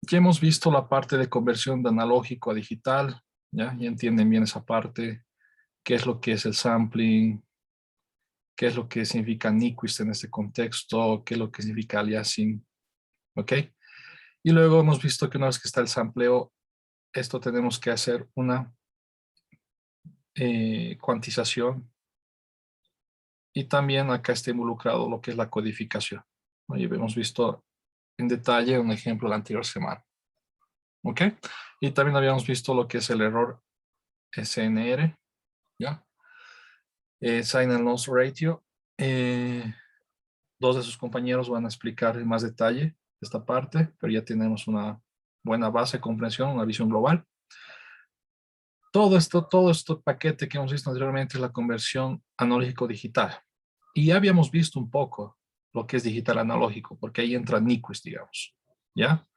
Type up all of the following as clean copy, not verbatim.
Ya hemos visto la parte de conversión de analógico a digital, ¿ya? Ya entienden bien esa parte, qué es lo que es el sampling, qué es lo que significa Nyquist en este contexto, qué es lo que significa aliasing, ¿ok? Y luego hemos visto que una vez que está el sampleo, esto tenemos que hacer una cuantización y también acá está involucrado lo que es la codificación, ¿no? Y hemos visto en detalle un ejemplo la anterior semana, ¿ok? Y también habíamos visto lo que es el error SNR, ¿ya? Signal Loss Ratio. Dos de sus compañeros van a explicar en más detalle esta parte, pero ya tenemos una buena base de comprensión, una visión global. Todo este paquete que hemos visto anteriormente es la conversión analógico-digital. Y ya habíamos visto un poco lo que es digital analógico, porque ahí entra Nyquist, digamos, ¿ya?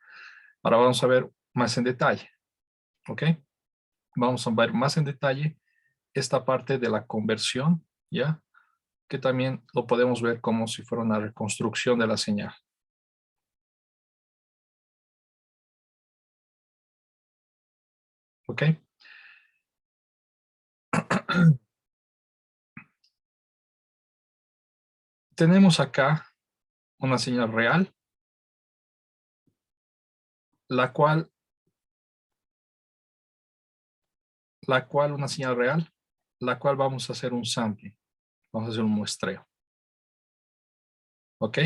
Ahora vamos a ver más en detalle, ¿ok? Vamos a ver más en detalle esta parte de la conversión, ¿ya? Que también lo podemos ver como si fuera una reconstrucción de la señal. ¿Ok? Tenemos acá una señal real, la cual una señal real, la cual vamos a hacer un sampling, vamos a hacer un muestreo. ¿Ok?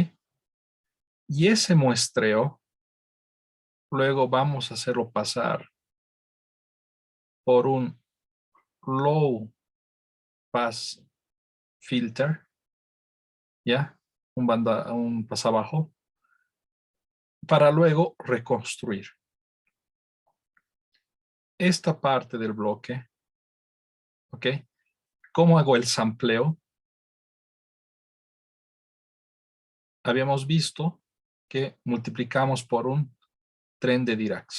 Y ese muestreo, luego vamos a hacerlo pasar por un low pass filter, ¿ya? Un pasabajo, para luego reconstruir esta parte del bloque, ¿ok? ¿Cómo hago el sampleo? Habíamos visto que multiplicamos por un tren de Dirac.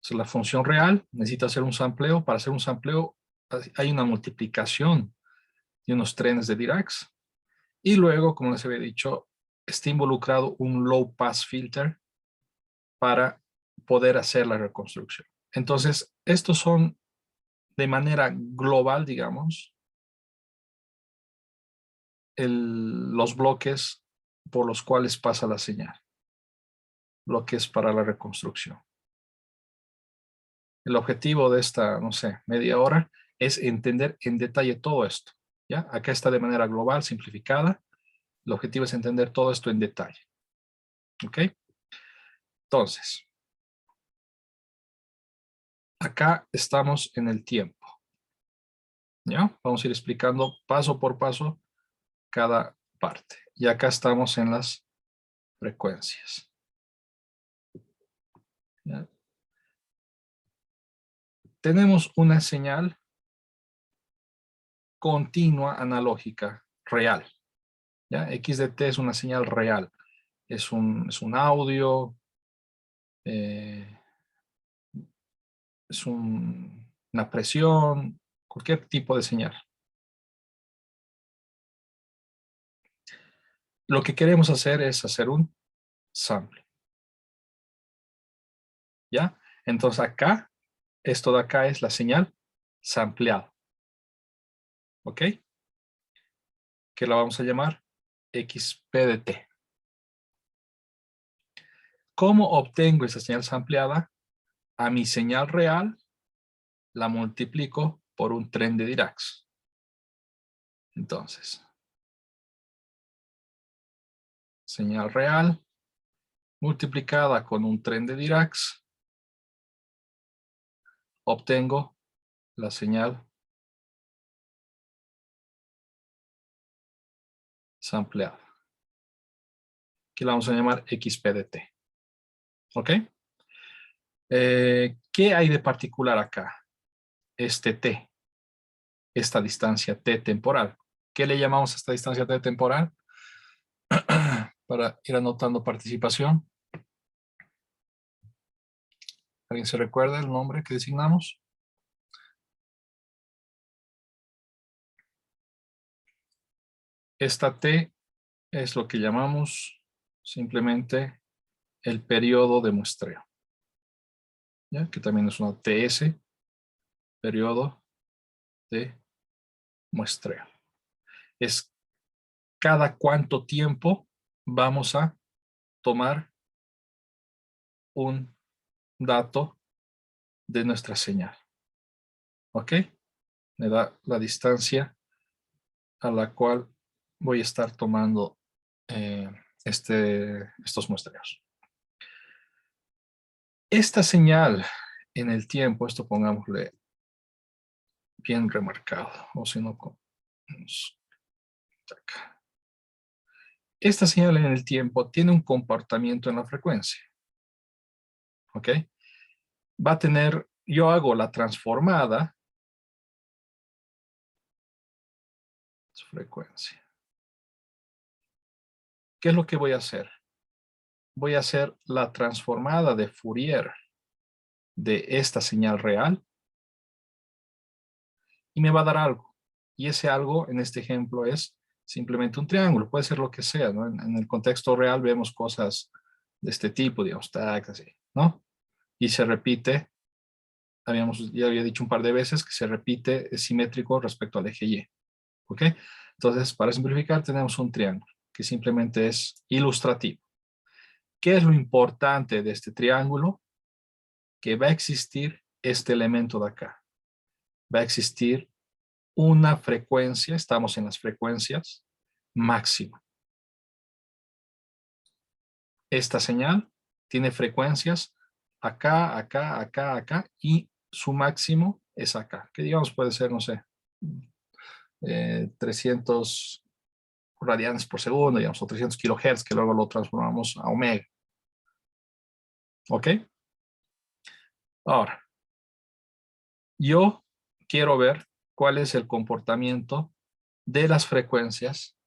Es la función real, necesita hacer un sampleo. Para hacer un sampleo hay una multiplicación de unos trenes de Dirac. Y luego, como les había dicho, está involucrado un low pass filter para poder hacer la reconstrucción. Entonces, estos son de manera global, digamos, los bloques por los cuales pasa la señal, bloques para la reconstrucción. El objetivo de esta, no sé, media hora es entender en detalle todo esto, ¿ya? Acá está de manera global, simplificada. El objetivo es entender todo esto en detalle, ¿ok? Entonces, acá estamos en el tiempo, ¿ya? Vamos a ir explicando paso por paso cada parte. Y acá estamos en las frecuencias, ¿ya? Tenemos una señal continua analógica real, ¿ya? X de t es una señal real. Es un audio, es una presión, cualquier tipo de señal. Lo que queremos hacer es hacer un sample, ¿ya? Entonces acá, esto de acá es la señal sampleada, ¿ok? Que la vamos a llamar XP de t. ¿Cómo obtengo esa señal sampleada? A mi señal real la multiplico por un tren de Dirac. Entonces, señal real multiplicada con un tren de Dirac, obtengo la señal sampleada, que la vamos a llamar XP de t. ¿Ok? ¿Qué hay de particular acá? Este t, esta distancia t temporal. ¿Qué le llamamos a esta distancia t temporal? Para ir anotando participación. ¿Alguien se recuerda el nombre que designamos? Esta t es lo que llamamos simplemente el periodo de muestreo, ¿ya? Que también es una TS, periodo de muestreo. Es cada cuánto tiempo vamos a tomar un dato de nuestra señal. ¿Ok? Me da la distancia a la cual voy a estar tomando estos muestreos. Esta señal en el tiempo, esto pongámosle bien remarcado, o si no, acá. Esta señal en el tiempo tiene un comportamiento en la frecuencia. ¿Ok? Va a tener, yo hago la transformada, frecuencia. ¿Qué es lo que voy a hacer? Voy a hacer la transformada de Fourier de esta señal real y me va a dar algo. Y ese algo en este ejemplo es simplemente un triángulo, puede ser lo que sea, ¿no? En el contexto real vemos cosas de este tipo, digamos, tac, así, ¿no? Y se repite, ya había dicho un par de veces que se repite, es simétrico respecto al eje Y, ¿ok? Entonces, para simplificar, tenemos un triángulo que simplemente es ilustrativo. ¿Qué es lo importante de este triángulo? Que va a existir este elemento de acá. Va a existir una frecuencia, estamos en las frecuencias, máxima. Esta señal tiene frecuencias acá, acá, acá, acá, y su máximo es acá, que digamos puede ser, no sé, 300 radianes por segundo, digamos, o 300 kilohertz, que luego lo transformamos a omega. ¿Ok? Ahora, yo quiero ver cuál es el comportamiento de las frecuencias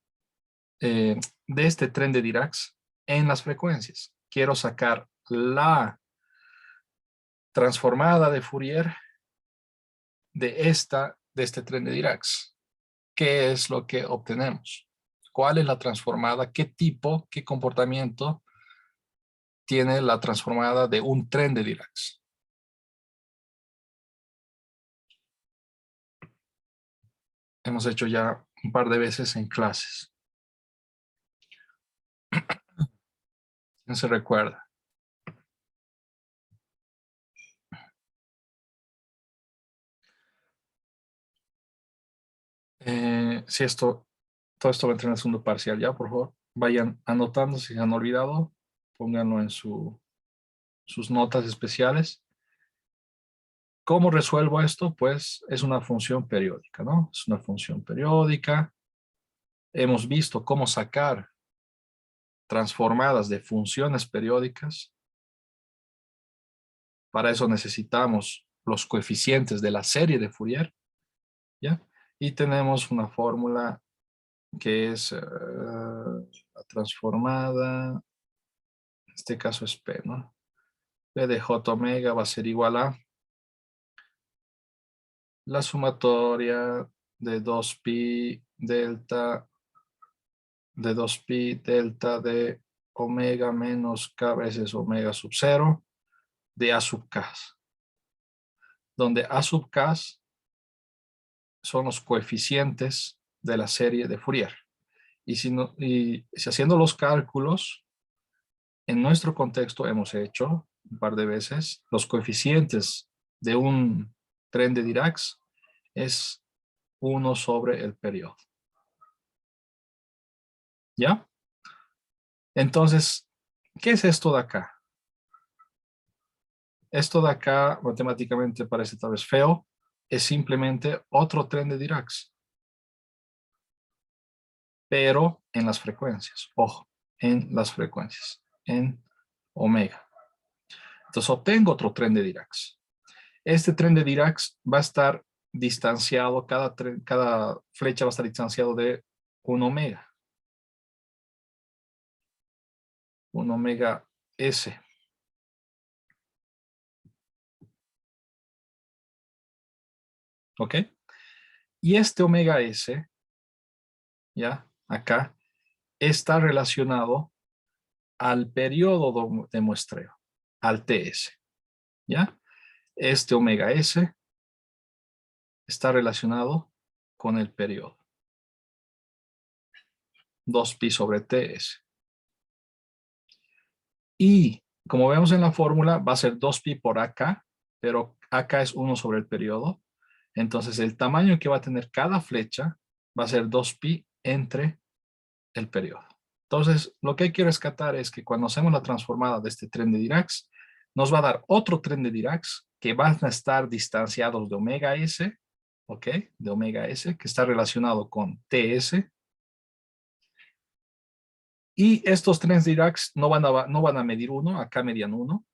de este tren de Dirac en las frecuencias. Quiero sacar la transformada de Fourier de este tren de Dirac. ¿Qué es lo que obtenemos? ¿Cuál es la transformada? ¿Qué tipo, qué comportamiento tiene la transformada de un tren de Dirac? Hemos hecho ya un par de veces en clases. ¿Quién se recuerda? Si todo esto va a entrar en el segundo parcial ya, por favor. Vayan anotando si se han olvidado. Pónganlo en sus notas especiales. ¿Cómo resuelvo esto? Pues es una función periódica, ¿no? Es una función periódica. Hemos visto cómo sacar transformadas de funciones periódicas. Para eso necesitamos los coeficientes de la serie de Fourier, ¿ya? Y tenemos una fórmula que es la transformada, en este caso es P, ¿no? P de J omega va a ser igual a la sumatoria de 2pi delta de omega menos k veces omega sub 0 de a sub k, donde a sub k son los coeficientes de la serie de Fourier. Y si haciendo los cálculos, en nuestro contexto hemos hecho un par de veces, los coeficientes de un tren de Dirac es 1 sobre el periodo. ¿Ya? Entonces, ¿qué es esto de acá? Esto de acá matemáticamente parece tal vez feo, es simplemente otro tren de Dirac, pero en las frecuencias, ojo, en las frecuencias, en omega. Entonces obtengo otro tren de Dirac. Este tren de Dirac va a estar distanciado, cada flecha va a estar distanciado de un omega. Un omega S. ¿Ok? Y este omega S, ya, acá, está relacionado al periodo de muestreo, al TS, ¿ya? Este omega S está relacionado con el periodo. 2pi sobre TS. Y como vemos en la fórmula, va a ser 2pi por AK, pero AK es 1 sobre el periodo. Entonces el tamaño que va a tener cada flecha va a ser 2pi entre el periodo. Entonces lo que hay que rescatar es que cuando hacemos la transformada de este tren de Dirac, nos va a dar otro tren de Dirac que van a estar distanciados de omega S, ¿ok? De omega S, que está relacionado con TS. Y estos trenes de Dirac no van a medir 1, acá medían 1.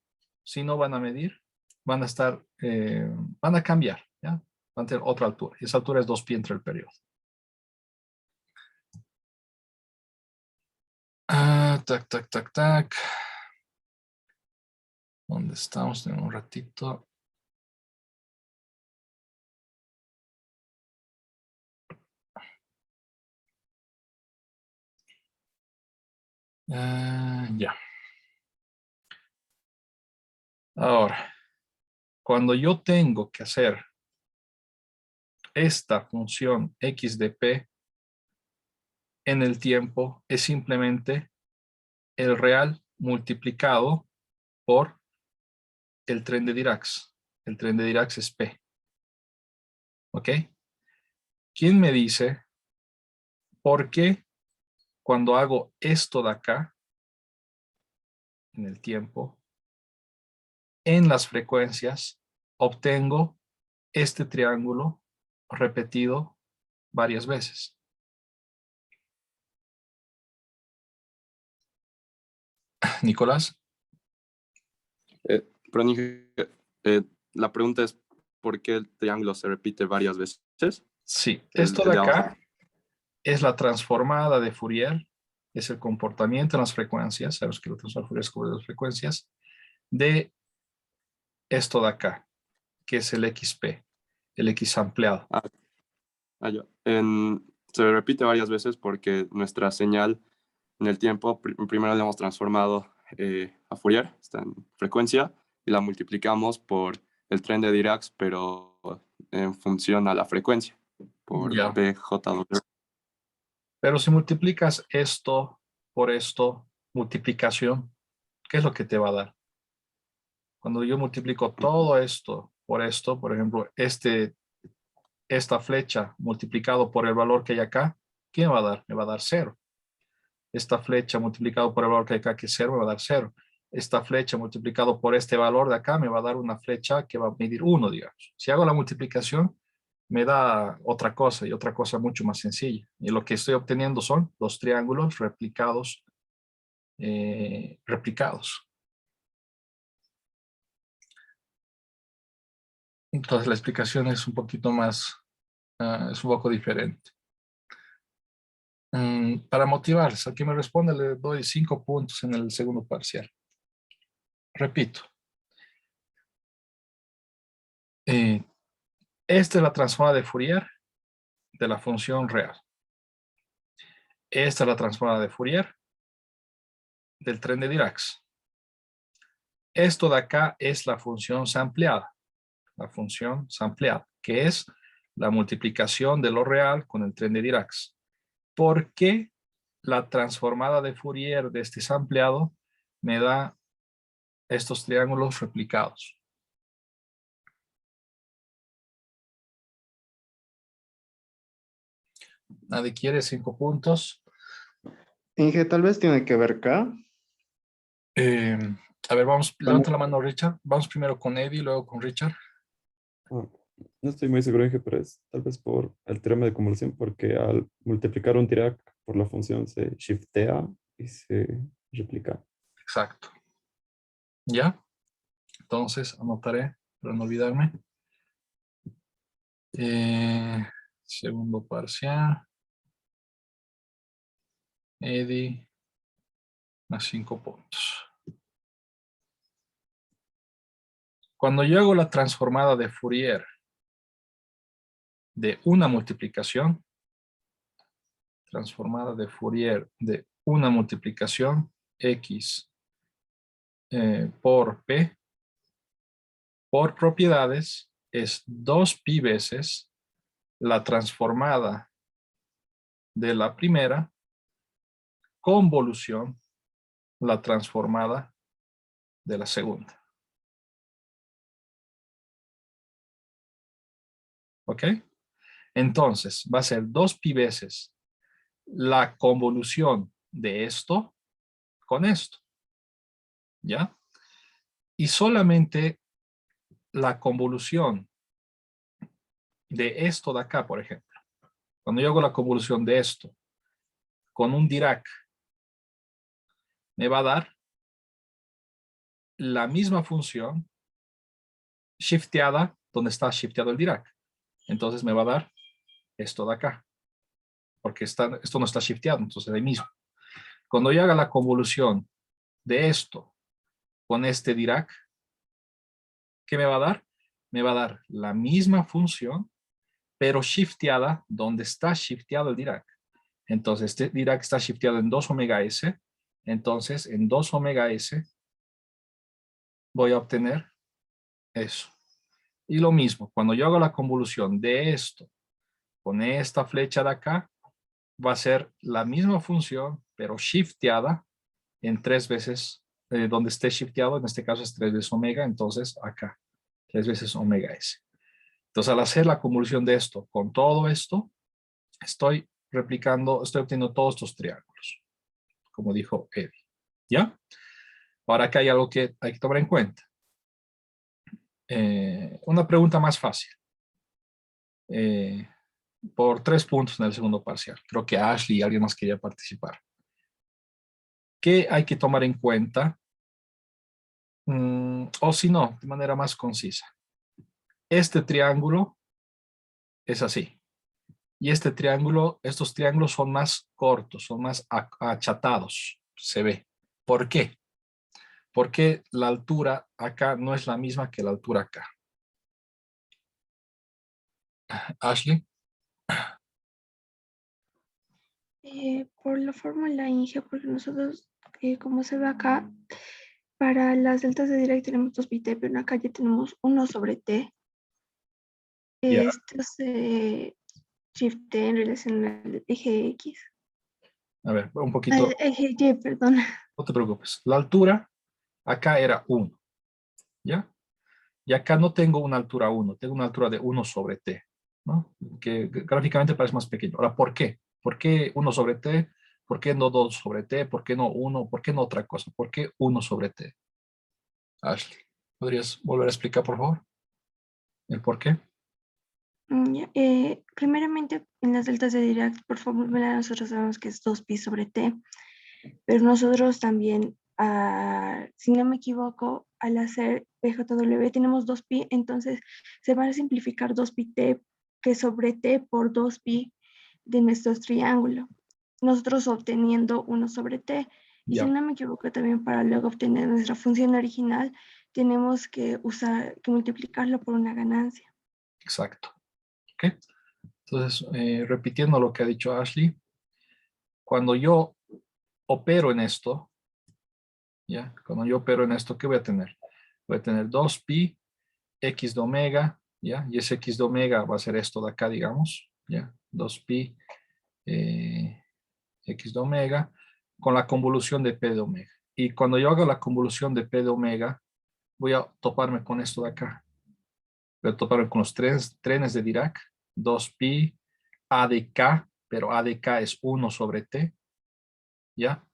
Si no van a medir, van a estar, van a cambiar, ¿ya? Van a tener otra altura. Y esa altura es 2pi entre el periodo. Tac, tac, tac, tac. ¿Dónde estamos? En un ratito. Ya. Ahora, cuando yo tengo que hacer esta función x de p en el tiempo, es simplemente el real multiplicado por el tren de Dirac. El tren de Dirac es p. ¿Ok? ¿Quién me dice por qué cuando hago esto de acá, en el tiempo, en las frecuencias, obtengo este triángulo repetido varias veces? Nicolás. Pero la pregunta es, ¿por qué el triángulo se repite varias veces? Sí, esto de De acá abajo. es la transformada de Fourier, es el comportamiento en las frecuencias, sabes que la transformada de Fourier es sobre las frecuencias, de esto de acá, que es el XP, el X ampliado. Ya. Se repite varias veces porque nuestra señal en el tiempo, primero la hemos transformado a Fourier, está en frecuencia, y la multiplicamos por el tren de Dirac, pero en función a la frecuencia, por Ya. PJW. Pero si multiplicas esto por esto, multiplicación, ¿qué es lo que te va a dar? Cuando yo multiplico todo esto, por ejemplo, esta flecha multiplicado por el valor que hay acá, ¿qué me va a dar? Me va a dar 0. Esta flecha multiplicado por el valor que hay acá, que es 0, me va a dar 0. Esta flecha multiplicado por este valor de acá me va a dar una flecha que va a medir 1, digamos. Si hago la multiplicación, me da otra cosa y otra cosa mucho más sencilla. Y lo que estoy obteniendo son los triángulos replicados. Entonces la explicación es un poquito más, es un poco diferente. Para motivarles, al que me responde le doy 5 puntos en el segundo parcial. Repito. Esta es la transformada de Fourier de la función real. Esta es la transformada de Fourier del tren de Dirac. Esto de acá es la función sampleada. La función sampleada, que es la multiplicación de lo real con el tren de Dirac. ¿Por qué la transformada de Fourier de este sampleado me da estos triángulos replicados? ¿Nadie quiere 5 puntos? Inge, tal vez tiene que ver acá. A ver, vamos, levanta la mano Richard. Vamos primero con Eddie, luego con Richard. No estoy muy seguro, Inge, pero es tal vez por el teorema de convolución, porque al multiplicar un Dirac por la función se shiftea y se replica. Exacto. ¿Ya? Entonces, anotaré para no olvidarme. Segundo parcial. Eddie, más 5 puntos. Cuando yo hago la transformada de Fourier de una multiplicación, transformada de Fourier de una multiplicación X por P por propiedades es 2pi veces la transformada de la primera convolución la transformada de la segunda. ¿Ok? Entonces, va a ser 2pi veces la convolución de esto con esto. ¿Ya? Y solamente la convolución de esto de acá, por ejemplo. Cuando yo hago la convolución de esto con un Dirac, me va a dar la misma función shifteada donde está shifteado el Dirac. Entonces me va a dar esto de acá, porque esto no está shifteado, entonces ahí mismo. Cuando yo haga la convolución de esto con este Dirac, ¿qué me va a dar? Me va a dar la misma función, pero shifteada donde está shifteado el Dirac. Entonces este Dirac está shifteado en 2 omega s, entonces en 2 omega s voy a obtener eso. Y lo mismo, cuando yo hago la convolución de esto con esta flecha de acá, va a ser la misma función, pero shifteada en 3 veces, donde esté shifteado, en este caso es 3 veces omega, entonces acá, 3 veces omega s. Entonces al hacer la convolución de esto con todo esto, estoy replicando, estoy obteniendo todos estos triángulos, como dijo Eddie. ¿Ya? Ahora acá hay algo que hay que tomar en cuenta. Una pregunta más fácil. Por 3 puntos en el segundo parcial. Creo que Ashley y alguien más quería participar. ¿Qué hay que tomar en cuenta? O si no, de manera más concisa. Este triángulo es así. Y este triángulo, estos triángulos son más cortos, son más achatados. Se ve. ¿Por qué? Porque la altura acá no es la misma que la altura acá. Ashley. Por la fórmula Inge, porque nosotros, como se ve acá, para las deltas de Dirac tenemos 2pi t, pero acá ya tenemos 1 sobre t. Ya. Esto se shifte en relación al eje X. A ver, un poquito. Al eje Y, perdón. No te preocupes. La altura acá era 1. ¿Ya? Y acá no tengo una altura 1, tengo una altura de 1 sobre t, ¿no? Que gráficamente parece más pequeño. Ahora, ¿por qué? ¿Por qué 1 sobre t? ¿Por qué no 2 sobre t? ¿Por qué no 1? ¿Por qué no otra cosa? ¿Por qué 1 sobre t? Ashley, ¿podrías volver a explicar, por favor? ¿El por qué? Ya, primeramente, en las deltas de Dirac, por fórmula, nosotros sabemos que es 2pi sobre t, pero nosotros también, si no me equivoco, al hacer PJW tenemos 2pi, entonces se va a simplificar 2pi t, que sobre t por 2pi de nuestro triángulo, nosotros obteniendo 1 sobre t. Y si Ya, no me equivoco, también para luego obtener nuestra función original, tenemos que multiplicarlo por una ganancia. exacto. ¿Ok? Entonces, repitiendo lo que ha dicho Ashley, cuando yo opero en esto, ¿ya? Cuando yo opero en esto, ¿qué voy a tener? Voy a tener 2pi x de omega, ¿ya? Y ese x de omega va a ser esto de acá, digamos, ¿ya? 2pi x de omega con la convolución de p de omega. Y cuando yo haga la convolución de p de omega, voy a toparme con esto de acá. Voy a toparme con los trenes de Dirac, 2pi a de k, pero a de k es 1 sobre t, ¿ya?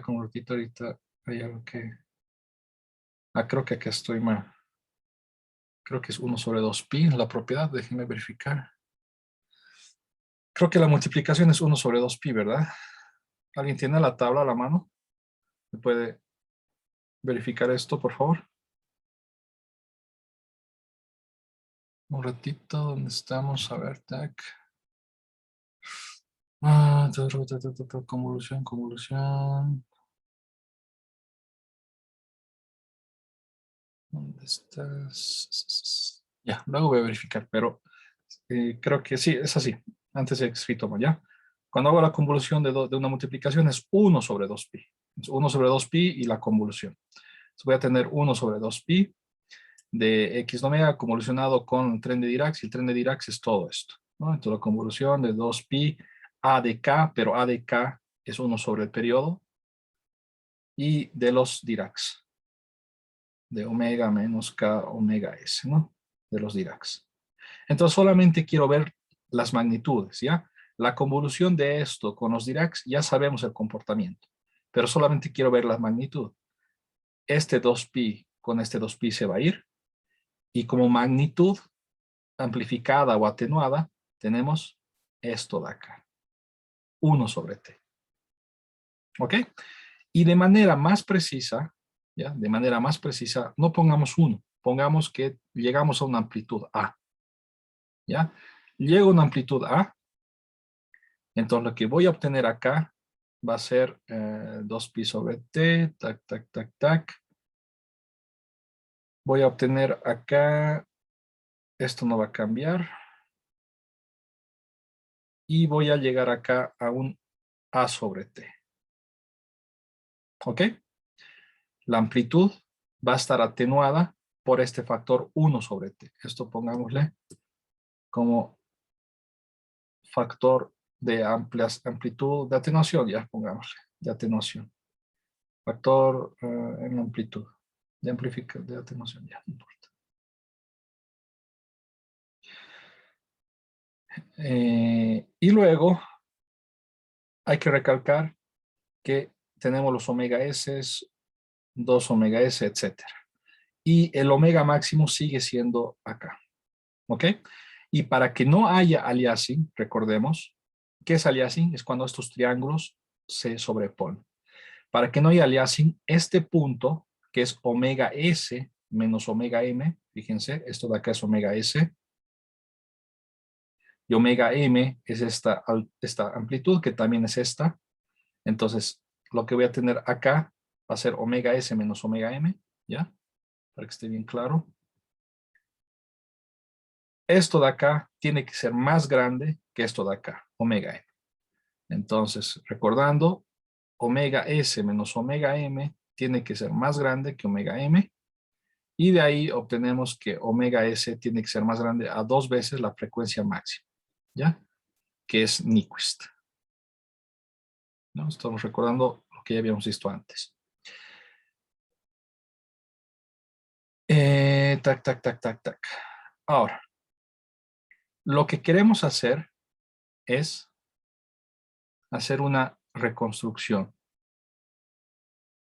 Como ratito ahorita hay algo que... creo que acá estoy mal. Creo que es 1 sobre 2pi la propiedad, déjenme verificar. Creo que la multiplicación es 1 sobre 2pi, ¿verdad? ¿Alguien tiene la tabla a la mano? ¿Me puede verificar esto, por favor? Un ratito, ¿dónde estamos? A ver, tac. Convolución, convolución. ¿Dónde estás? Ya, luego voy a verificar, pero creo que sí, es así. Antes he escrito mal, ¿ya? Cuando hago la convolución de una multiplicación es 1 sobre 2pi. Es 1 sobre 2pi y la convolución. Entonces voy a tener 1 sobre 2pi de x omega convolucionado con el tren de Dirac. Y el tren de Dirac es todo esto, ¿no? Entonces la convolución de 2pi a de k, pero a de k es 1 sobre el periodo. Y de los Diracs. De omega menos k omega s, ¿no? De los Diracs. Entonces solamente quiero ver las magnitudes, ¿ya? La convolución de esto con los Diracs ya sabemos el comportamiento, pero solamente quiero ver la magnitud. Este 2pi con este 2pi se va a ir, y como magnitud amplificada o atenuada tenemos esto de acá, 1 sobre t. ¿Ok? Y de manera más precisa, ¿ya? De manera más precisa, no pongamos 1, pongamos que llegamos a una amplitud A. ¿Ya? Llego a una amplitud A, entonces lo que voy a obtener acá va a ser 2pi sobre t, tac, tac, tac, tac. Voy a obtener acá, esto no va a cambiar. Y voy a llegar acá a un A sobre t. ¿Ok? La amplitud va a estar atenuada por este factor 1 sobre t. Esto pongámosle como factor de amplitud de atenuación, ya pongámosle, de atenuación. Factor en amplitud, de atenuación, ya no importa. Y luego hay que recalcar que tenemos los omega s, 2 omega s, etc. Y el omega máximo sigue siendo acá. ¿Ok? Y para que no haya aliasing, recordemos, ¿qué es aliasing? Es cuando estos triángulos se sobreponen. Para que no haya aliasing, este punto, que es omega s menos omega m, fíjense, esto de acá es omega s, y omega m es esta amplitud, que también es esta. Entonces, lo que voy a tener acá va a ser omega s menos omega m, ¿ya? Para que esté bien claro. Esto de acá tiene que ser más grande que esto de acá, omega m. Entonces, recordando, omega s menos omega m tiene que ser más grande que omega m. Y de ahí obtenemos que omega s tiene que ser más grande a 2 veces la frecuencia máxima, ¿ya? Que es Nyquist. ¿No? Estamos recordando lo que ya habíamos visto antes. Tac, tac, tac, tac, tac. Ahora, lo que queremos hacer es hacer una reconstrucción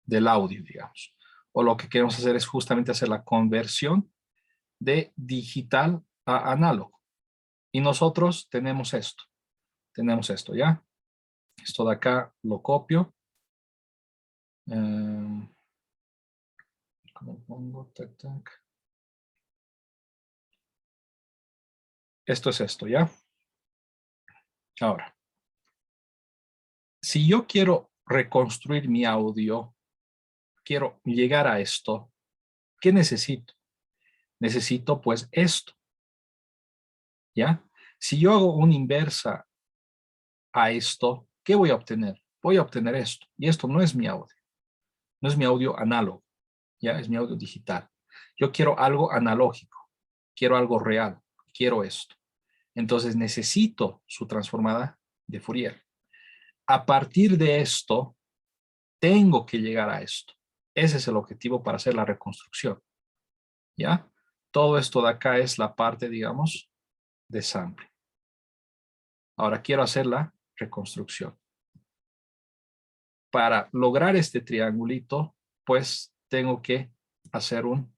del audio, digamos. O lo que queremos hacer es justamente hacer la conversión de digital a análogo. Y nosotros tenemos esto. Tenemos esto, ¿ya? Esto de acá lo copio. ¿Cómo pongo? Tac, tac. Esto es esto, ¿ya? Ahora, si yo quiero reconstruir mi audio, quiero llegar a esto, ¿qué necesito? Necesito pues esto, ¿ya? Si yo hago una inversa a esto, ¿qué voy a obtener? Voy a obtener esto, y esto no es mi audio. No es mi audio análogo, ¿ya? Es mi audio digital. Yo quiero algo analógico, quiero algo real, quiero esto. Entonces necesito su transformada de Fourier. A partir de esto, tengo que llegar a esto. Ese es el objetivo para hacer la reconstrucción, ¿ya? Todo esto de acá es la parte, digamos, de sample. Ahora quiero hacer la reconstrucción. Para lograr este triangulito, pues tengo que hacer un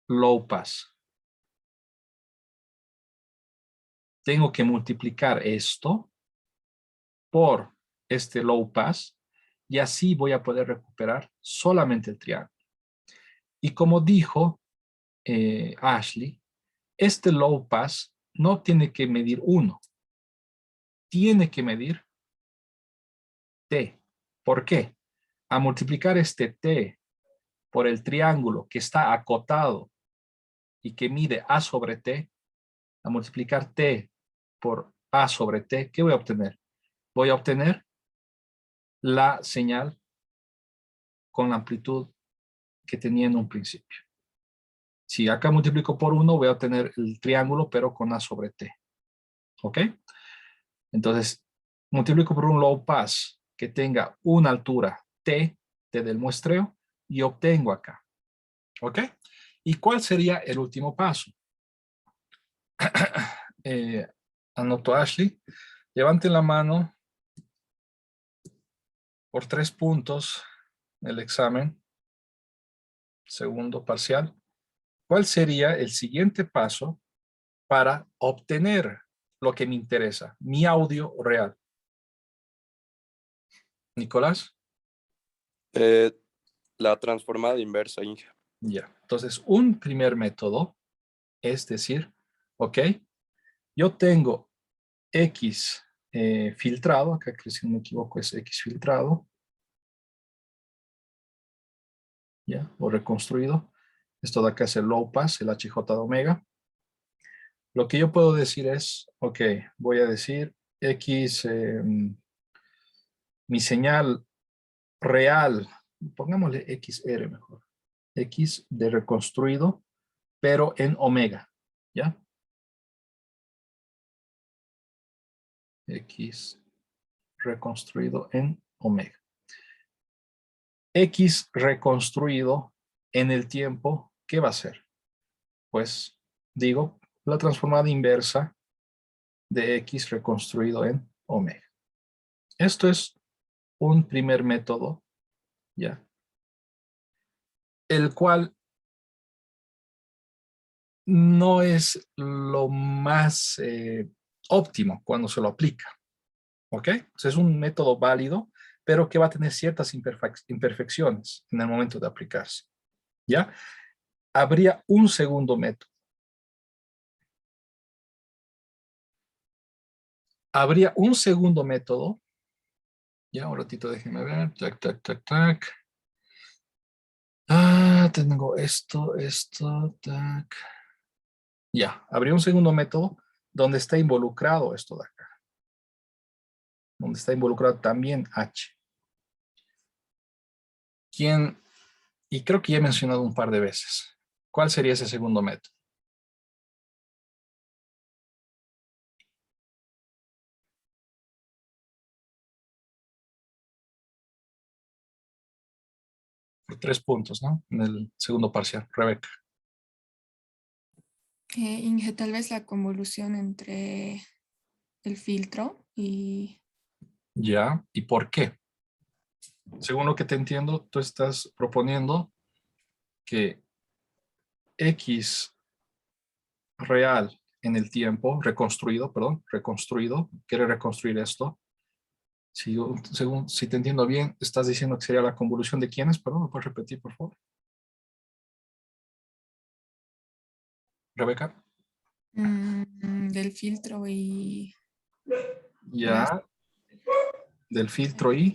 low pass. Tengo que multiplicar esto por este low pass y así voy a poder recuperar solamente el triángulo. Y como dijo Ashley, este low pass no tiene que medir 1, tiene que medir t. ¿Por qué? A multiplicar este t por el triángulo que está acotado y que mide a sobre t, a multiplicar t por A sobre T, ¿qué voy a obtener? Voy a obtener la señal con la amplitud que tenía en un principio. Si acá multiplico por 1, voy a obtener el triángulo, pero con A sobre T. ¿Ok? Entonces, multiplico por un low pass que tenga una altura T del muestreo y obtengo acá. ¿Ok? ¿Y cuál sería el último paso? Anoto Ashley. Levanten la mano por 3 puntos el examen. Segundo parcial. ¿Cuál sería el siguiente paso para obtener lo que me interesa? Mi audio real. Nicolás. La transformada inversa, Inge. Ya. Entonces, un primer método es decir, ok, yo tengo X filtrado, acá que si no me equivoco es X filtrado, ya, o reconstruido. Esto de acá es el low pass, el HJ de omega. Lo que yo puedo decir es, ok, voy a decir X, mi señal real, pongámosle XR mejor, X de reconstruido, pero en omega, ¿ya? X reconstruido en omega. X reconstruido en el tiempo, ¿qué va a ser? Pues digo, la transformada inversa de X reconstruido en omega. Esto es un primer método, ¿ya? El cual no es lo más óptimo cuando se lo aplica, ¿ok? Entonces es un método válido, pero que va a tener ciertas imperfecciones en el momento de aplicarse, ¿ya? Habría un segundo método. Habría un segundo método. Ya, un ratito, déjenme ver. Tac, tac, tac, tac. Tengo esto, tac. Ya, habría un segundo método donde está involucrado esto de acá. Donde está involucrado también H. ¿Quién? Y creo que ya he mencionado un par de veces. ¿Cuál sería ese segundo método? Por 3 puntos, ¿no? En el segundo parcial. Rebeca. Inge, tal vez la convolución entre el filtro y... Ya, ¿y por qué? Según lo que te entiendo, tú estás proponiendo que X real en el tiempo, reconstruido, quiere reconstruir esto. Si te entiendo bien, estás diciendo que sería la convolución de quiénes, perdón, ¿me puedes repetir, por favor? Rebeca. del filtro y... Ya, del filtro y,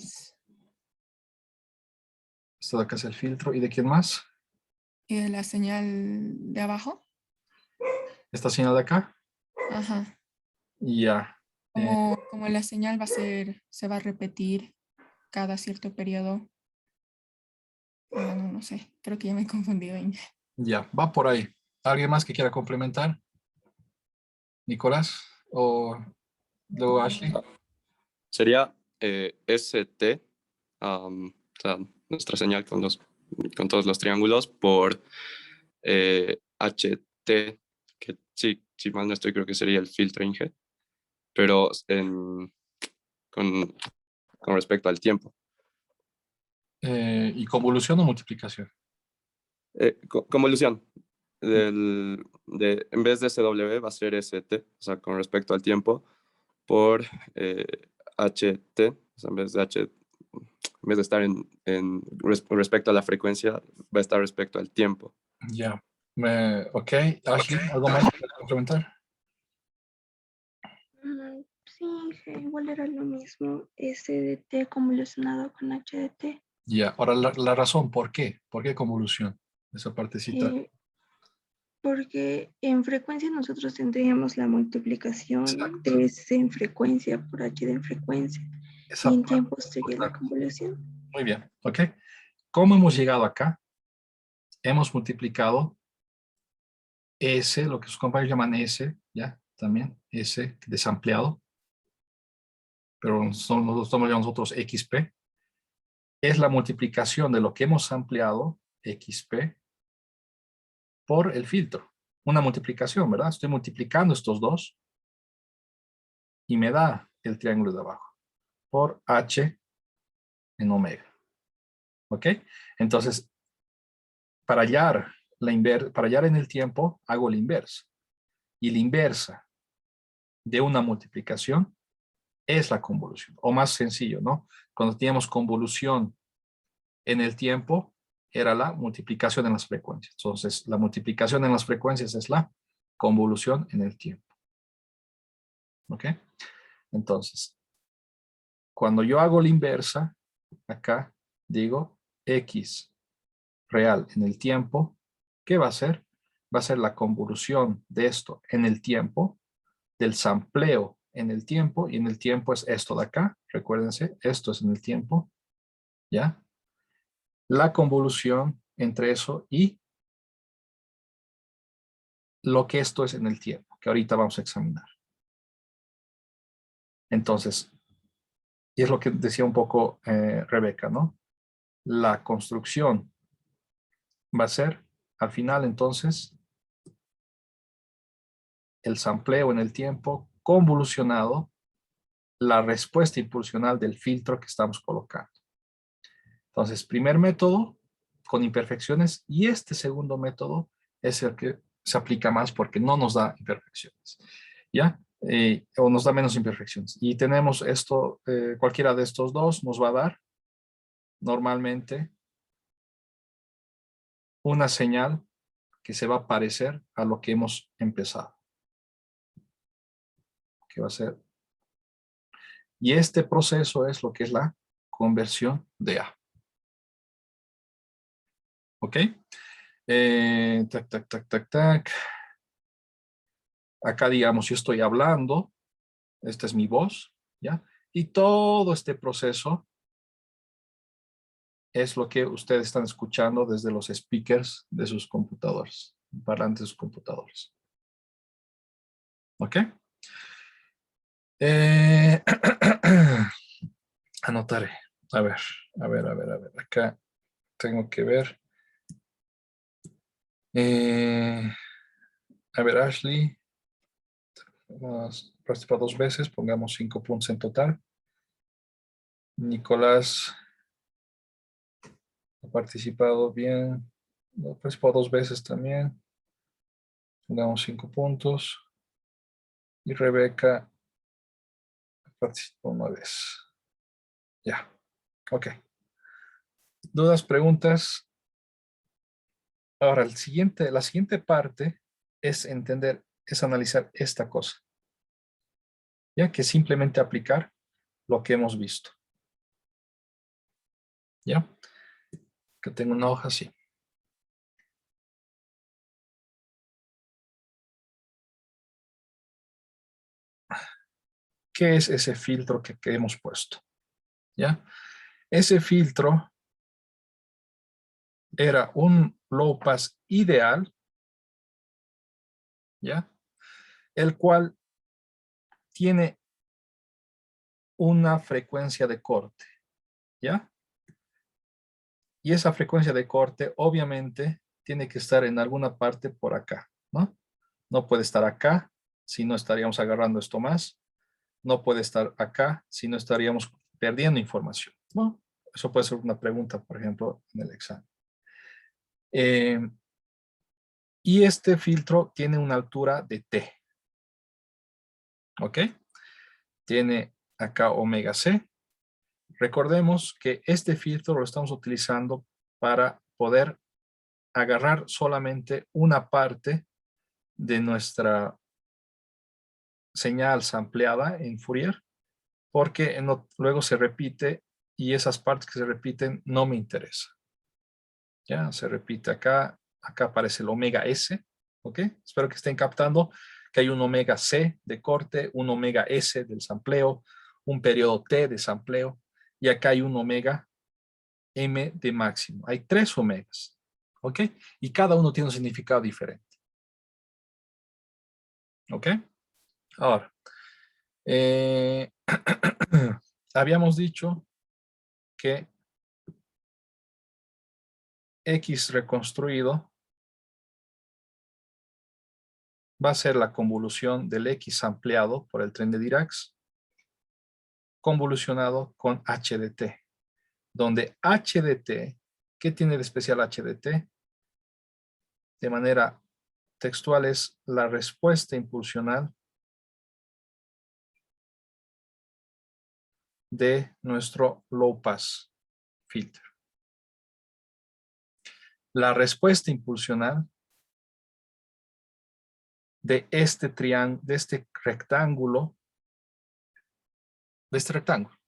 esto de acá es el filtro, ¿y de quién más? y de la señal de abajo. Esta señal de acá. Ajá. Ya. Como la señal se va a repetir cada cierto periodo. No sé, creo que ya me he confundido. Inge. Ya, va por ahí. ¿Alguien más que quiera complementar? ¿Nicolás? ¿O luego Ashley? Sería ST, o sea, nuestra señal con todos los triángulos, por HT, que sí, si mal no estoy, creo que sería el filtro Inge, pero con, con respecto al tiempo. ¿Y convolución o multiplicación? Convolución. En vez de SW va a ser ST, o sea, con respecto al tiempo, por HT, o sea, en vez de estar respecto a la frecuencia, va a estar respecto al tiempo. Ya. Ok, Ashley, ¿algo más que complementar? Sí, igual era lo mismo, S de T convolucionado con H de T. Ya, ahora la razón, ¿por qué? ¿Por qué convolución? Esa partecita. Porque en frecuencia nosotros tendríamos la multiplicación Exacto. de S en frecuencia por H de frecuencia. Esa Y en parte tiempo es sería la importante. convolución. Muy bien, ¿ok? ¿Cómo hemos llegado acá? Hemos multiplicado S, lo que sus compañeros llaman S, ¿ya? También S desampleado, pero nosotros llamamos nosotros XP. Es la multiplicación de lo que hemos ampliado, XP, por el filtro. Una multiplicación, ¿verdad? Estoy multiplicando estos dos y me da el triángulo de abajo por H en omega. ¿Ok? Entonces, para hallar en el tiempo, hago la inversa. Y la inversa de una multiplicación es la convolución. O más sencillo, ¿no? Cuando teníamos convolución en el tiempo, era la multiplicación en las frecuencias. Entonces, la multiplicación en las frecuencias es la convolución en el tiempo. ¿Ok? Entonces, cuando yo hago la inversa, acá digo X real en el tiempo, ¿qué va a ser? Va a ser la convolución de esto en el tiempo, del sampleo en el tiempo, y en el tiempo es esto de acá, recuérdense, esto es en el tiempo, ¿ya? La convolución entre eso y lo que esto es en el tiempo, que ahorita vamos a examinar. Entonces, y es lo que decía un poco Rebeca, ¿no? La construcción va a ser, al final, entonces, el sampleo en el tiempo convolucionado, la respuesta impulsional del filtro que estamos colocando. Entonces, primer método con imperfecciones, y este segundo método es el que se aplica más porque no nos da imperfecciones, ¿ya? O nos da menos imperfecciones. Y tenemos esto, cualquiera de estos dos nos va a dar normalmente una señal que se va a parecer a lo que hemos empezado. Que va a ser. Y este proceso es lo que es la conversión de A. ¿Ok? Tac, tac, tac, tac, tac. Acá, digamos, yo estoy hablando. Esta es mi voz, ¿ya? Y todo este proceso es lo que ustedes están escuchando desde los speakers de sus computadores, parlantes de sus computadores. ¿Ok? Anotaré. A ver. Acá tengo que ver. A ver, Ashley. Hemos participado 2 veces, pongamos 5 puntos en total. Nicolás ha participado bien. Ha participado 2 veces también. Pongamos 5 puntos. Y Rebeca participó 1 vez. Ya. Ok. ¿Dudas, preguntas? Ahora, la siguiente parte es entender, es analizar esta cosa. Ya que simplemente aplicar lo que hemos visto. ¿Ya? Que tengo una hoja así. ¿Qué es ese filtro que hemos puesto? ¿Ya? Ese filtro era un low pass ideal, ¿ya? El cual tiene una frecuencia de corte, ¿ya? Y esa frecuencia de corte obviamente tiene que estar en alguna parte por acá, ¿no? No puede estar acá, si no estaríamos agarrando esto más. No puede estar acá, si no estaríamos perdiendo información, ¿no? Eso puede ser una pregunta, por ejemplo, en el examen. Y este filtro tiene una altura de T. ¿Ok? Tiene acá omega C. Recordemos que este filtro lo estamos utilizando para poder agarrar solamente una parte de nuestra señal sampleada en Fourier, porque luego se repite y esas partes que se repiten no me interesan. Ya, se repite acá, acá aparece el omega S, ¿Ok? Espero que estén captando que hay un omega C de corte, un omega S del sampleo, un periodo T de sampleo, y acá hay un omega M de máximo. Hay 3 omegas. ¿Ok? Y cada uno tiene un significado diferente. ¿Ok? Ahora, habíamos dicho que X reconstruido va a ser la convolución del X ampliado por el tren de Dirac, convolucionado con H de T, donde H de T, ¿qué tiene de especial H de T? De manera textual es la respuesta impulsional de nuestro low pass filter. La respuesta impulsional de este triángulo, de este rectángulo,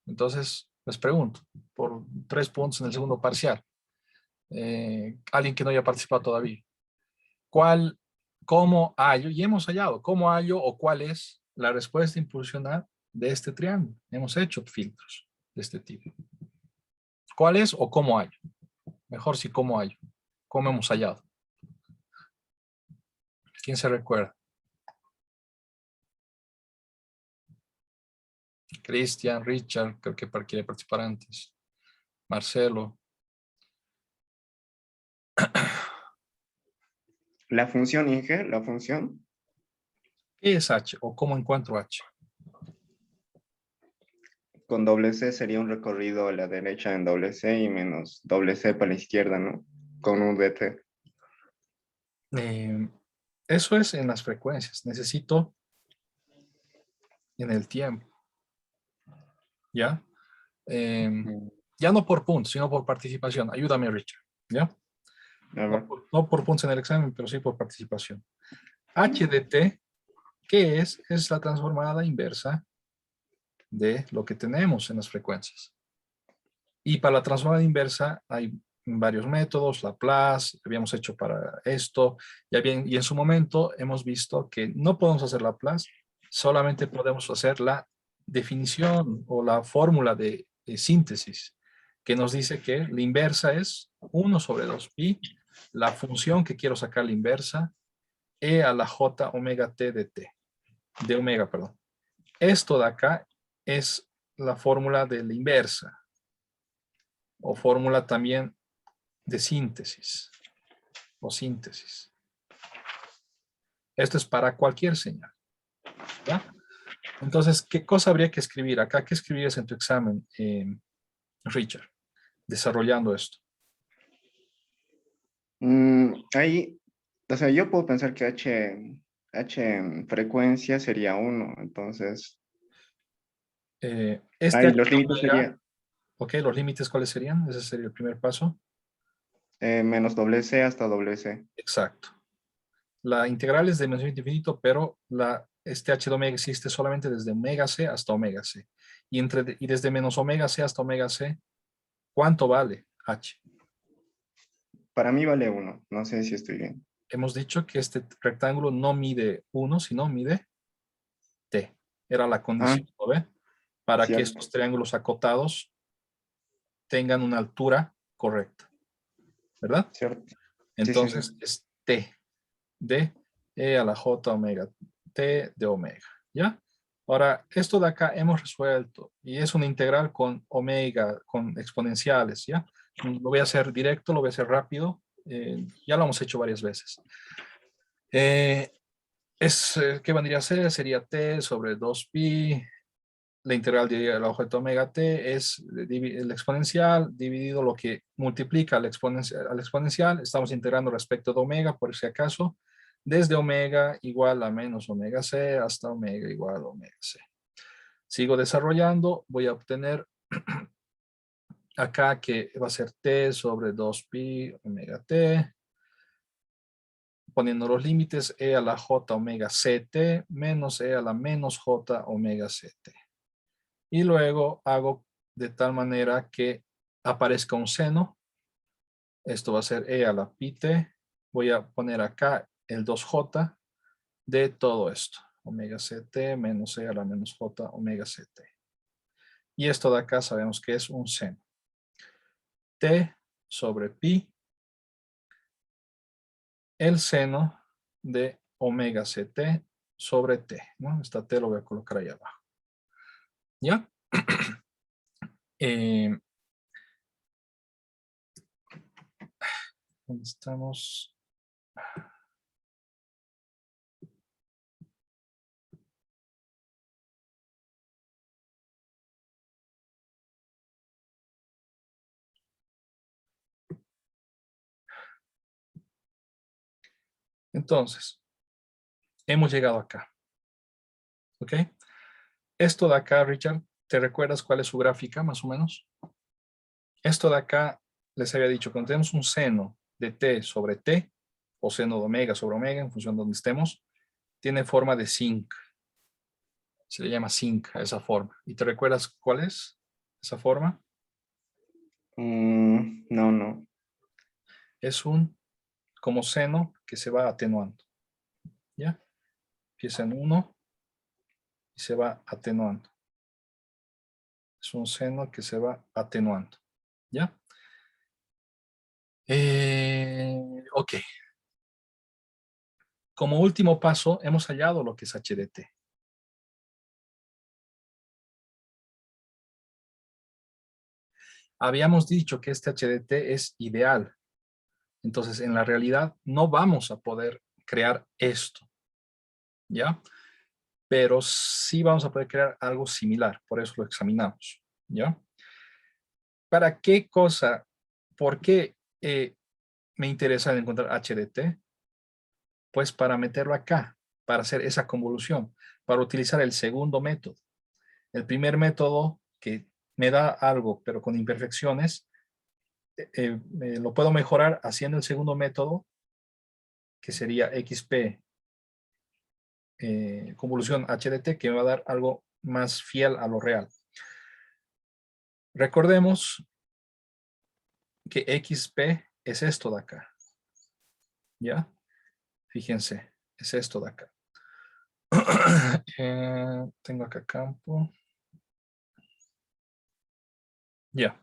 Entonces, les pregunto, por 3 puntos en el segundo parcial, alguien que no haya participado todavía, ¿cómo hallo? Y hemos hallado, ¿cómo hallo o cuál es la respuesta impulsional de este triángulo? Hemos hecho filtros de este tipo. ¿Cuál es o cómo hallo? Mejor si cómo hallo. ¿Cómo hemos hallado? ¿Quién se recuerda? Cristian, Richard, creo que quiere participar antes. Marcelo. La función, Inge, la función. ¿Qué es H o cómo encuentro H? Con doble C sería un recorrido a la derecha en doble C y menos doble C para la izquierda, ¿no? Con un DT. Eso es en las frecuencias. Necesito en el tiempo. ¿Ya? Ya no por puntos, sino por participación. Ayúdame, Richard. ¿Ya? A ver. No por puntos en el examen, pero sí por participación. H de T, ¿qué es? Es la transformada inversa de lo que tenemos en las frecuencias. Y para la transformada inversa hay varios métodos, Laplace, habíamos hecho para esto, y en su momento hemos visto que no podemos hacer Laplace, solamente podemos hacer la definición o la fórmula de síntesis, que nos dice que la inversa es 1 sobre 2pi, la función que quiero sacar la inversa, e a la j omega t de omega, perdón. Esto de acá es la fórmula de la inversa, o fórmula también de síntesis, o síntesis. Esto es para cualquier señal, ¿ya? Entonces, ¿qué cosa habría que escribir? Acá, ¿qué escribías en tu examen, Richard, desarrollando esto? Ahí, o sea, yo puedo pensar que H en frecuencia sería 1, entonces, Este ahí H los límites omega, serían ok, los límites, ¿cuáles serían? Ese sería el primer paso. menos doble C hasta doble C. Exacto. La integral es de dimensión infinito, pero este h de omega existe solamente desde omega c hasta omega c. Y desde menos omega c hasta omega c, ¿cuánto vale h? Para mí vale 1, no sé si estoy bien. Hemos dicho que este rectángulo no mide 1, sino mide t. Era la condición, ¿no ve? Para que Cierto. estos triángulos acotados tengan una altura correcta, ¿verdad? Cierto. Sí, sí, sí. Entonces es t de e a la j omega t de omega, ¿ya? Ahora, esto de acá hemos resuelto y es una integral con omega, con exponenciales, ¿ya? Lo voy a hacer directo, lo voy a hacer rápido, ya lo hemos hecho varias veces. ¿Qué vendría a ser? Sería t sobre 2pi, la integral del objeto omega t es el exponencial dividido lo que multiplica al exponencial. Estamos integrando respecto de omega, por si acaso, desde omega igual a menos omega c hasta omega igual a omega c. Sigo desarrollando, voy a obtener acá que va a ser t sobre 2pi omega t, poniendo los límites e a la j omega ct menos e a la menos j omega ct. Y luego hago de tal manera que aparezca un seno. Esto va a ser e a la pi t. Voy a poner acá el 2j de todo esto. Omega ct menos e a la menos j omega ct. Y esto de acá sabemos que es un seno. T sobre pi, el seno de omega ct sobre t, ¿no? Esta t lo voy a colocar ahí abajo. ¿Ya? ¿Dónde estamos? Entonces, hemos llegado acá. ¿Ok? Esto de acá, Richard, ¿te recuerdas cuál es su gráfica, más o menos? Esto de acá, les había dicho, cuando tenemos un seno de t sobre t, o seno de omega sobre omega, en función de donde estemos, tiene forma de zinc. Se le llama zinc a esa forma. ¿Y te recuerdas cuál es esa forma? No, no. Es un como seno que se va atenuando. ¿Ya? Empieza en 1 y se va atenuando. Es un seno que se va atenuando. ¿Ya? Ok. Como último paso, hemos hallado lo que es HDT. Habíamos dicho que este HDT es ideal. Entonces, en la realidad, no vamos a poder crear esto. ¿Ya? Pero sí vamos a poder crear algo similar. Por eso lo examinamos. ¿Ya? ¿Para qué cosa? ¿Por qué me interesa encontrar HDT? Pues para meterlo acá, para hacer esa convolución, para utilizar el segundo método. El primer método que me da algo, pero con imperfecciones, lo puedo mejorar haciendo el segundo método, que sería XP, convolución HDT, que me va a dar algo más fiel a lo real. Recordemos que XP es esto de acá. ¿Ya? Fíjense, es esto de acá. Tengo acá campo. Ya.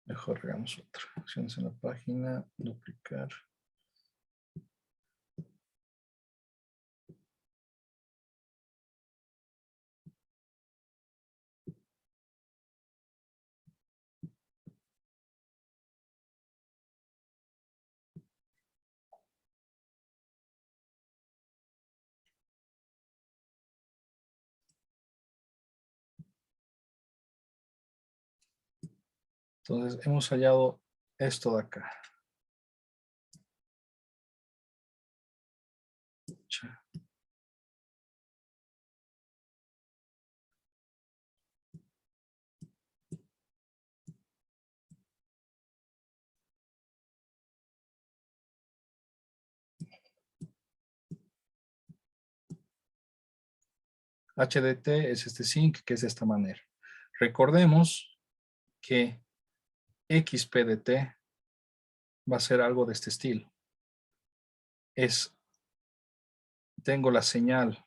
Mejor hagamos otra. Acciones en la página, duplicar. Entonces hemos hallado esto de acá. HDT es este zinc que es de esta manera. Recordemos que XPDT va a ser algo de este estilo. Tengo la señal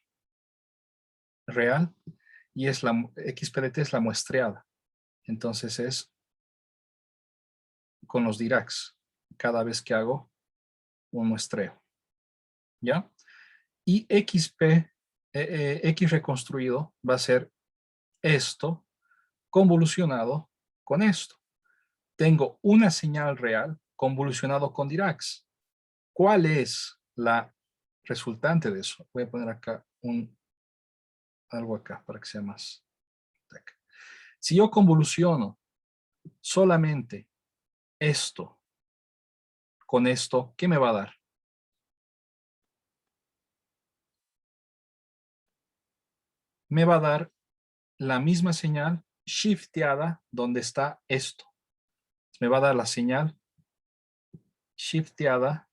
real y es la XPDT es la muestreada. Entonces es con los Diracs cada vez que hago un muestreo. ¿Ya? Y X reconstruido va a ser esto convolucionado con esto. Tengo una señal real convolucionado con Diracs. ¿Cuál es la resultante de eso? Voy a poner acá algo acá para que sea más. Acá. Si yo convoluciono solamente esto con esto, ¿qué me va a dar? Me va a dar la misma señal shifteada donde está esto. Me va a dar la señal shifteada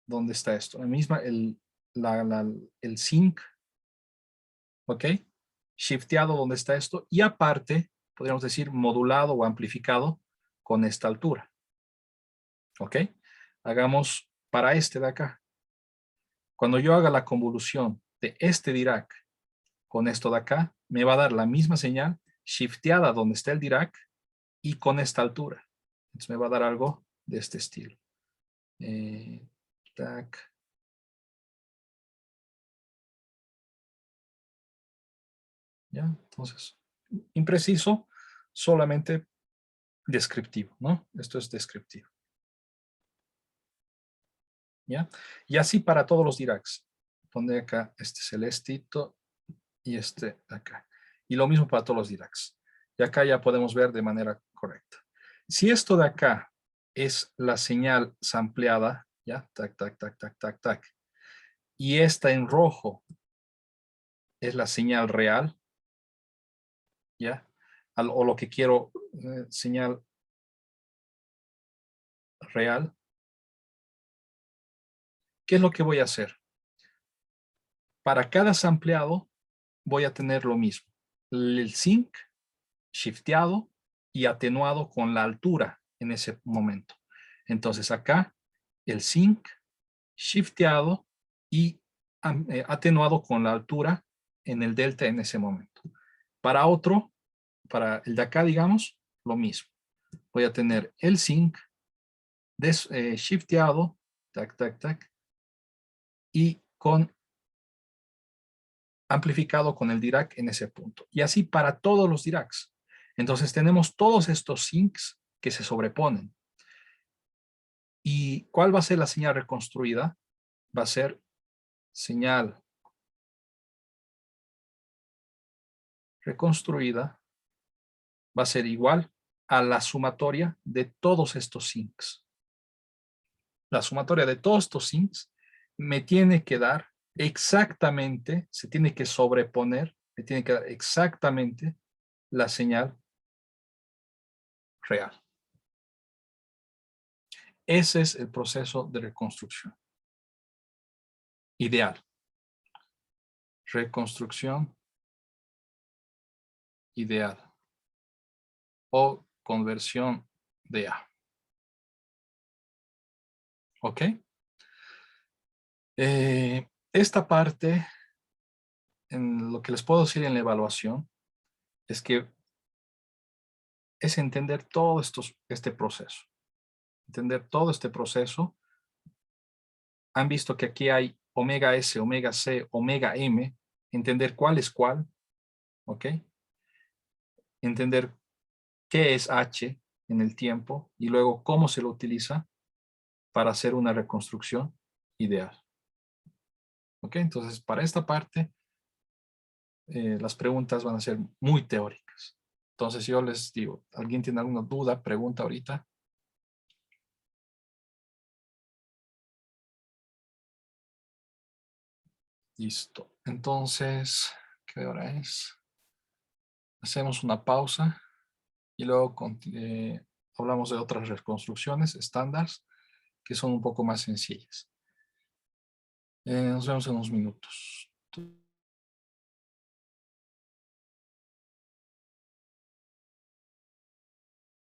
donde está esto. La misma, el zinc, ¿ok? Shifteado donde está esto. Y aparte, podríamos decir, modulado o amplificado con esta altura. ¿Ok? Hagamos para este de acá. Cuando yo haga la convolución de este Dirac con esto de acá, me va a dar la misma señal shifteada donde está el Dirac y con esta altura. Entonces me va a dar algo de este estilo. Tac. ¿Ya? Entonces, impreciso, solamente descriptivo, ¿no? Esto es descriptivo. ¿Ya? Y así para todos los Diracs. Pondré acá este celestito y este acá. Y lo mismo para todos los Diracs. Y acá ya podemos ver de manera correcta. Si esto de acá es la señal sampleada, ¿ya? Tac, tac, tac, tac, tac, tac. Y esta en rojo es la señal real, ¿ya? O lo que quiero, señal real. ¿Qué es lo que voy a hacer? Para cada sampleado voy a tener lo mismo. El sync shifteado y atenuado con la altura en ese momento. Entonces acá el sync shifteado y atenuado con la altura en el delta en ese momento. Para otro, para el de acá, digamos, lo mismo. Voy a tener el sync shifteado, tac, tac, tac, y con amplificado con el Dirac en ese punto. Y así para todos los Diracs. Entonces tenemos todos estos syncs que se sobreponen. ¿Y cuál va a ser la señal reconstruida? Va a ser señal reconstruida, va a ser igual a la sumatoria de todos estos syncs. La sumatoria de todos estos syncs me tiene que dar exactamente, se tiene que sobreponer, me tiene que dar exactamente la señal real. Ese es el proceso de reconstrucción. Ideal. Reconstrucción ideal. O conversión de A. ¿Ok? Esta parte, en lo que les puedo decir en la evaluación, es que es entender todo este proceso. Entender todo este proceso. Han visto que aquí hay omega S, omega C, omega M. Entender cuál es cuál. ¿Ok? Entender qué es H en el tiempo y luego cómo se lo utiliza para hacer una reconstrucción ideal. ¿Ok? Entonces, para esta parte, las preguntas van a ser muy teóricas. Entonces, yo les digo, ¿alguien tiene alguna duda, pregunta ahorita? Listo. Entonces, ¿qué hora es? Hacemos una pausa y luego hablamos de otras reconstrucciones estándares que son un poco más sencillas. Nos vemos en unos minutos.